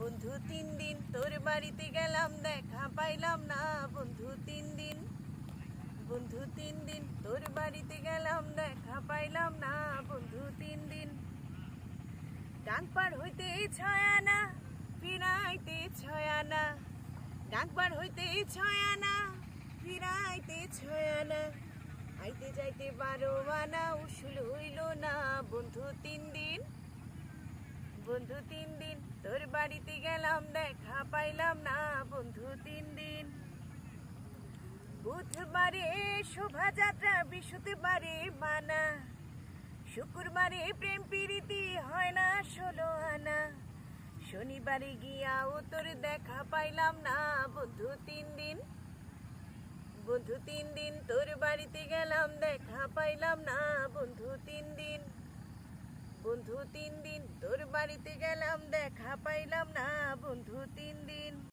বন্ধু 3 দিন তোর বাড়িতে গেলাম, দেখা পাইলাম না বন্ধু 3 দিন। বন্ধু 3 দিন তোর বাড়িতে গেলাম, দেখা পাইলাম না বন্ধু 3 দিন। ডাক পার হইতে ছয়ানা, ফিরাইতে ছয়ানা। ডাক পার হইতে ছয়ানা, ফিরাইতে ছয়ানা। আইতে যাইতে 12 আনা, উসুল হইল না বন্ধু 3 দিন। বন্ধু 3 দিন তোর বাড়িতে গেলাম, দেখা পাইলাম না বন্ধু 3 দিন। বুধবারে শোভাযাত্রা, বৃহস্পতিবারে মানা, শুক্রবারে প্রেম প্রীতি হয় না 16 আনা। শনিবারে গিয়াও তোর দেখা পাইলাম না বন্ধু 3 দিন। বন্ধু 3 দিন তোর বাড়িতে গেলাম, দেখা পাইলাম না বন্ধু 3 দিন। বন্ধু 3 দিন তোর বাড়িতে গেলাম, দেখা পাই